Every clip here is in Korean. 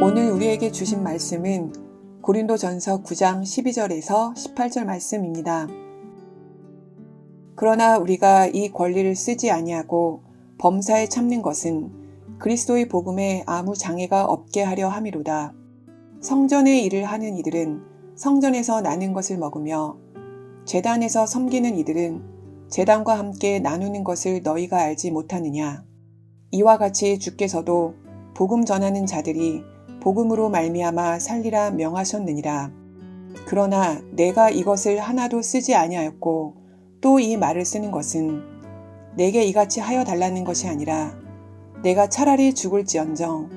오늘 우리에게 주신 말씀은 고린도전서 9장 12절에서 18절 말씀입니다. 그러나 우리가 이 권리를 쓰지 아니하고 범사에 참는 것은 그리스도의 복음에 아무 장애가 없게 하려 함이로다. 성전의 일을 하는 이들은 성전에서 나는 것을 먹으며 제단에서 섬기는 이들은 제단과 함께 나누는 것을 너희가 알지 못하느냐. 이와 같이 주께서도 복음 전하는 자들이 복음으로 말미암아 살리라 명하셨느니라. 그러나 내가 이것을 하나도 쓰지 아니하였고 또 이 말을 쓰는 것은 내게 이같이 하여 달라는 것이 아니라 내가 차라리 죽을지언정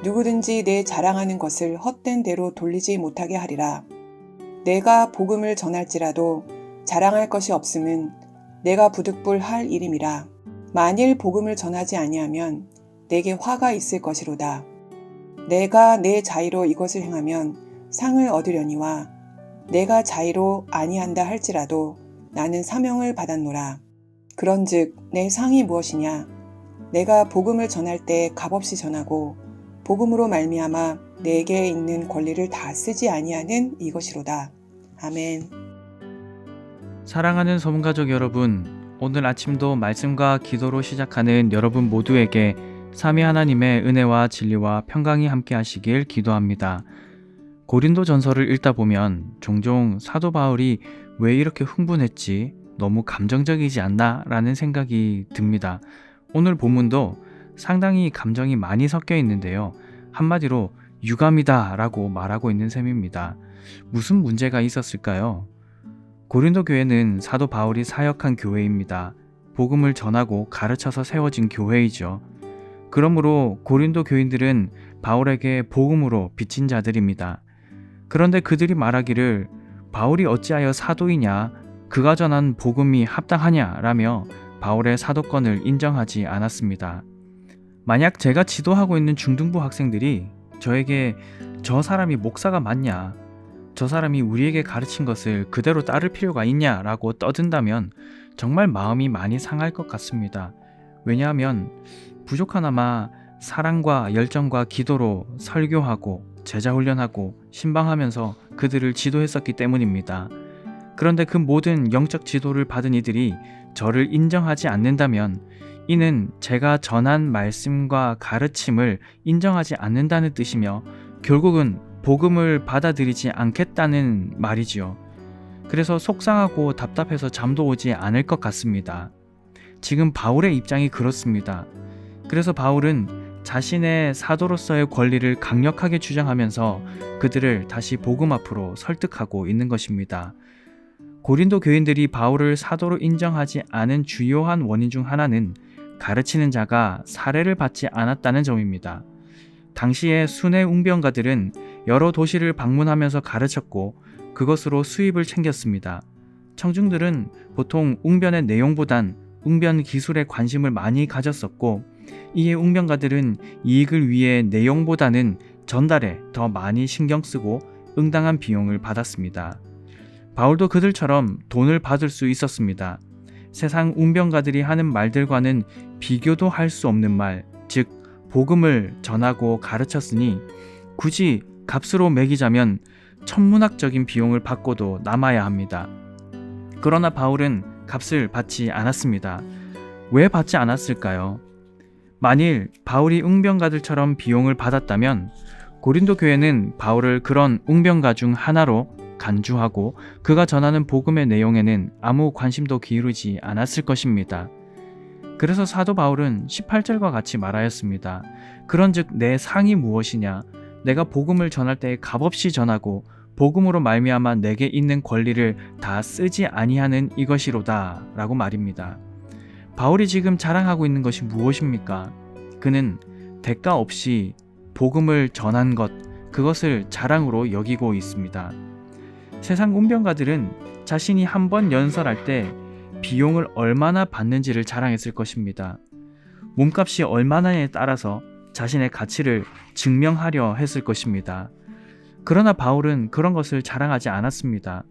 누구든지 내 자랑하는 것을 헛된 대로 돌리지 못하게 하리라. 내가 복음을 전할지라도 자랑할 것이 없음은 내가 부득불할 일임이라. 만일 복음을 전하지 아니하면 내게 화가 있을 것이로다. 내가 내 자의로 이것을 행하면 상을 얻으려니와 내가 자의로 아니한다 할지라도 나는 사명을 받았노라. 그런즉 내 상이 무엇이냐? 내가 복음을 전할 때 값없이 전하고 복음으로 말미암아 내게 있는 권리를 다 쓰지 아니하는 이것이로다. 아멘. 사랑하는 소문가족 여러분, 오늘 아침도 말씀과 기도로 시작하는 여러분 모두에게 삼위 하나님의 은혜와 진리와 평강이 함께 하시길 기도합니다. 고린도 전서를 읽다 보면 종종 사도 바울이 왜 이렇게 흥분했지? 너무 감정적이지 않나? 라는 생각이 듭니다. 오늘 본문도 상당히 감정이 많이 섞여 있는데요. 한마디로 유감이다 라고 말하고 있는 셈입니다. 무슨 문제가 있었을까요? 고린도 교회는 사도 바울이 사역한 교회입니다. 복음을 전하고 가르쳐서 세워진 교회이죠. 그러므로 고린도 교인들은 바울에게 복음으로 빚진 자들입니다. 그런데 그들이 말하기를 바울이 어찌하여 사도이냐, 그가 전한 복음이 합당하냐 라며 바울의 사도권을 인정하지 않았습니다. 만약 제가 지도하고 있는 중등부 학생들이 저에게 저 사람이 목사가 맞냐, 저 사람이 우리에게 가르친 것을 그대로 따를 필요가 있냐라고 떠든다면 정말 마음이 많이 상할 것 같습니다. 왜냐하면 부족하나마 사랑과 열정과 기도로 설교하고 제자훈련하고 신방하면서 그들을 지도했었기 때문입니다. 그런데 그 모든 영적 지도를 받은 이들이 저를 인정하지 않는다면 이는 제가 전한 말씀과 가르침을 인정하지 않는다는 뜻이며 결국은 복음을 받아들이지 않겠다는 말이지요. 그래서 속상하고 답답해서 잠도 오지 않을 것 같습니다. 지금 바울의 입장이 그렇습니다. 그래서 바울은 자신의 사도로서의 권리를 강력하게 주장하면서 그들을 다시 복음 앞으로 설득하고 있는 것입니다. 고린도 교인들이 바울을 사도로 인정하지 않은 주요한 원인 중 하나는 가르치는 자가 사례를 받지 않았다는 점입니다. 당시에 순회 웅변가들은 여러 도시를 방문하면서 가르쳤고 그것으로 수입을 챙겼습니다. 청중들은 보통 웅변의 내용보단 웅변 기술에 관심을 많이 가졌었고 이에 웅변가들은 이익을 위해 내용보다는 전달에 더 많이 신경 쓰고 응당한 비용을 받았습니다. 바울도 그들처럼 돈을 받을 수 있었습니다. 세상 웅변가들이 하는 말들과는 비교도 할 수 없는 말, 즉 복음을 전하고 가르쳤으니 굳이 값으로 매기자면 천문학적인 비용을 받고도 남아야 합니다. 그러나 바울은 값을 받지 않았습니다. 왜 받지 않았을까요? 만일 바울이 웅변가들처럼 비용을 받았다면 고린도 교회는 바울을 그런 웅변가 중 하나로 간주하고 그가 전하는 복음의 내용에는 아무 관심도 기울이지 않았을 것입니다. 그래서 사도 바울은 18절과 같이 말하였습니다. 그런즉 내 상이 무엇이냐? 내가 복음을 전할 때 값없이 전하고 복음으로 말미암아 내게 있는 권리를 다 쓰지 아니하는 이것이로다 라고 말입니다. 바울이 지금 자랑하고 있는 것이 무엇입니까? 그는 대가 없이 복음을 전한 것, 그것을 자랑으로 여기고 있습니다. 세상 웅변가들은 자신이 한 번 연설할 때 비용을 얼마나 받는지를 자랑했을 것입니다. 몸값이 얼마나에 따라서 자신의 가치를 증명하려 했을 것입니다. 그러나 바울은 그런 것을 자랑하지 않았습니다.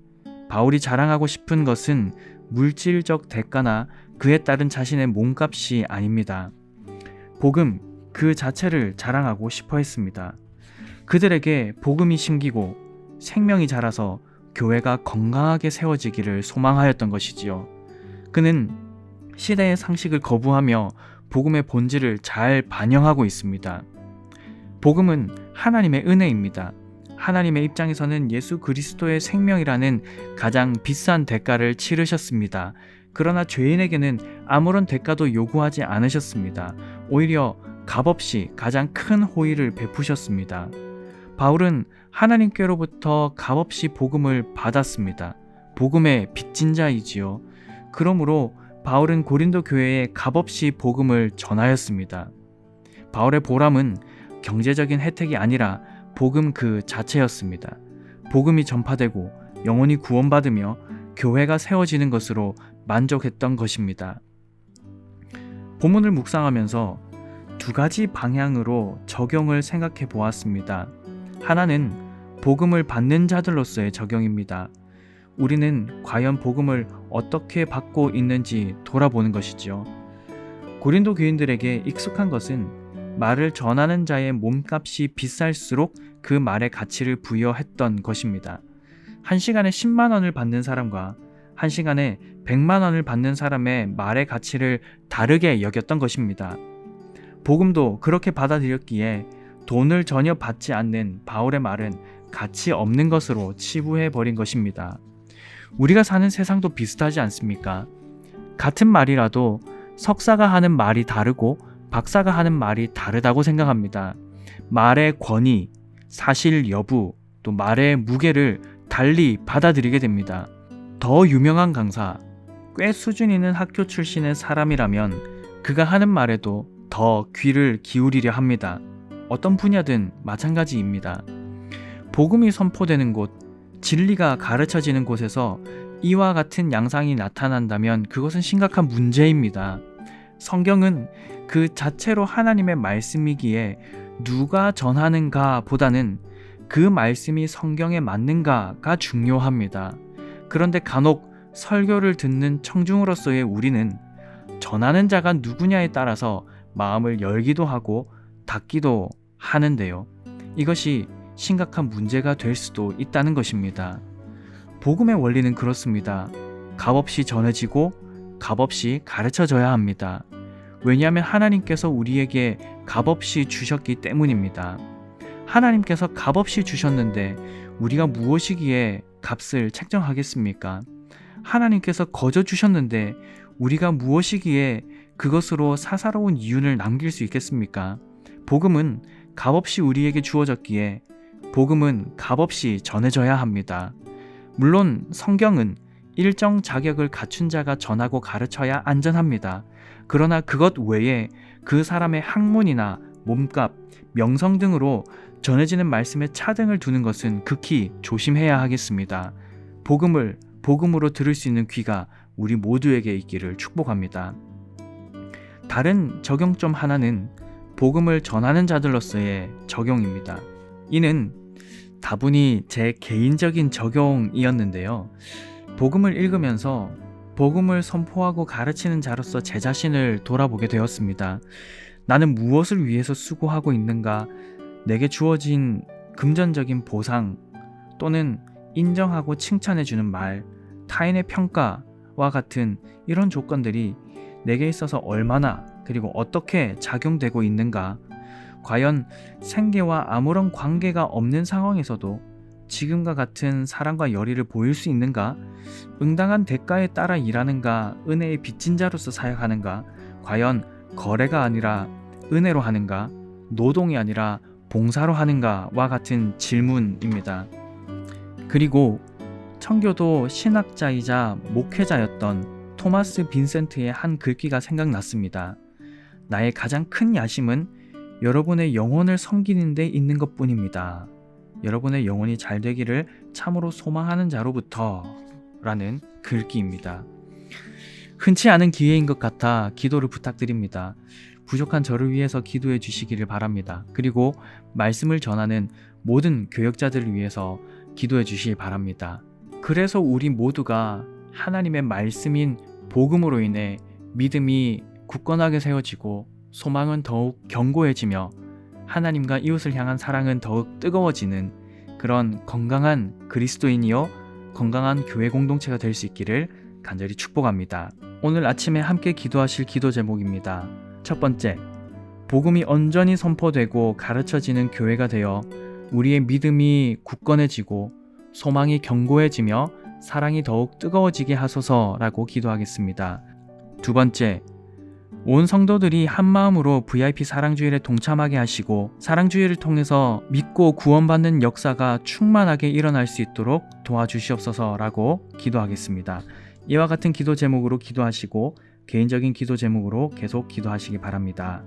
바울이 자랑하고 싶은 것은 물질적 대가나 그에 따른 자신의 몸값이 아닙니다. 복음 그 자체를 자랑하고 싶어 했습니다. 그들에게 복음이 심기고 생명이 자라서 교회가 건강하게 세워지기를 소망하였던 것이지요. 그는 시대의 상식을 거부하며 복음의 본질을 잘 반영하고 있습니다. 복음은 하나님의 은혜입니다. 하나님의 입장에서는 예수 그리스도의 생명이라는 가장 비싼 대가를 치르셨습니다. 그러나 죄인에게는 아무런 대가도 요구하지 않으셨습니다. 오히려 값없이 가장 큰 호의를 베푸셨습니다. 바울은 하나님께로부터 값없이 복음을 받았습니다. 복음의 빚진 자이지요. 그러므로 바울은 고린도 교회에 값없이 복음을 전하였습니다. 바울의 보람은 경제적인 혜택이 아니라 복음 그 자체였습니다. 복음이 전파되고 영혼이 구원받으며 교회가 세워지는 것으로 만족했던 것입니다. 본문을 묵상하면서 두 가지 방향으로 적용을 생각해 보았습니다. 하나는 복음을 받는 자들로서의 적용입니다. 우리는 과연 복음을 어떻게 받고 있는지 돌아보는 것이죠. 고린도 교인들에게 익숙한 것은 말을 전하는 자의 몸값이 비쌀수록 그 말의 가치를 부여했던 것입니다. 1시간에 10만 원을 받는 사람과 1시간에 100만 원을 받는 사람의 말의 가치를 다르게 여겼던 것입니다. 복음도 그렇게 받아들였기에 돈을 전혀 받지 않는 바울의 말은 가치 없는 것으로 치부해버린 것입니다. 우리가 사는 세상도 비슷하지 않습니까? 같은 말이라도 석사가 하는 말이 다르고 박사가 하는 말이 다르다고 생각합니다. 말의 권위, 사실 여부, 또 말의 무게를 달리 받아들이게 됩니다. 더 유명한 강사, 꽤 수준 있는 학교 출신의 사람이라면 그가 하는 말에도 더 귀를 기울이려 합니다. 어떤 분야든 마찬가지입니다. 복음이 선포되는 곳, 진리가 가르쳐지는 곳에서 이와 같은 양상이 나타난다면 그것은 심각한 문제입니다. 성경은 그 자체로 하나님의 말씀이기에 누가 전하는가 보다는 그 말씀이 성경에 맞는가가 중요합니다. 그런데 간혹 설교를 듣는 청중으로서의 우리는 전하는 자가 누구냐에 따라서 마음을 열기도 하고 닫기도 하는데요. 이것이 심각한 문제가 될 수도 있다는 것입니다. 복음의 원리는 그렇습니다. 값없이 전해지고 값없이 가르쳐져야 합니다. 왜냐하면 하나님께서 우리에게 값없이 주셨기 때문입니다. 하나님께서 값없이 주셨는데 우리가 무엇이기에 값을 책정하겠습니까? 하나님께서 거저 주셨는데 우리가 무엇이기에 그것으로 사사로운 이윤을 남길 수 있겠습니까? 복음은 값없이 우리에게 주어졌기에 복음은 값없이 전해져야 합니다. 물론 성경은 일정 자격을 갖춘 자가 전하고 가르쳐야 안전합니다. 그러나 그것 외에 그 사람의 학문이나 몸값, 명성 등으로 전해지는 말씀에 차등을 두는 것은 극히 조심해야 하겠습니다. 복음을 복음으로 들을 수 있는 귀가 우리 모두에게 있기를 축복합니다. 다른 적용점 하나는 복음을 전하는 자들로서의 적용입니다. 이는 다분히 제 개인적인 적용이었는데요. 복음을 읽으면서 복음을 선포하고 가르치는 자로서 제 자신을 돌아보게 되었습니다. 나는 무엇을 위해서 수고하고 있는가? 내게 주어진 금전적인 보상 또는 인정하고 칭찬해주는 말, 타인의 평가와 같은 이런 조건들이 내게 있어서 얼마나 그리고 어떻게 작용되고 있는가? 과연 생계와 아무런 관계가 없는 상황에서도 지금과 같은 사랑과 열의를 보일 수 있는가? 응당한 대가에 따라 일하는가? 은혜의 빚진 자로서 사역하는가? 과연 거래가 아니라 은혜로 하는가? 노동이 아니라 봉사로 하는가와 같은 질문입니다. 그리고 청교도 신학자이자 목회자였던 토마스 빈센트의 한 글귀가 생각났습니다. 나의 가장 큰 야심은 여러분의 영혼을 섬기는 데 있는 것뿐입니다. 여러분의 영혼이 잘 되기를 참으로 소망하는 자로부터 라는 글귀입니다. 흔치 않은 기회인 것 같아 기도를 부탁드립니다. 부족한 저를 위해서 기도해 주시기를 바랍니다. 그리고 말씀을 전하는 모든 교역자들을 위해서 기도해 주시기 바랍니다. 그래서 우리 모두가 하나님의 말씀인 복음으로 인해 믿음이 굳건하게 세워지고 소망은 더욱 견고해지며 하나님과 이웃을 향한 사랑은 더욱 뜨거워지는 그런 건강한 그리스도인이요 건강한 교회 공동체가 될 수 있기를 간절히 축복합니다. 오늘 아침에 함께 기도하실 기도 제목입니다. 첫 번째, 복음이 온전히 선포되고 가르쳐지는 교회가 되어 우리의 믿음이 굳건해지고 소망이 견고해지며 사랑이 더욱 뜨거워지게 하소서라고 기도하겠습니다. 두 번째, 온 성도들이 한 마음으로 VIP 사랑주일에 동참하게 하시고 사랑주일을 통해서 믿고 구원받는 역사가 충만하게 일어날 수 있도록 도와주시옵소서라고 기도하겠습니다. 이와 같은 기도 제목으로 기도하시고 개인적인 기도 제목으로 계속 기도하시기 바랍니다.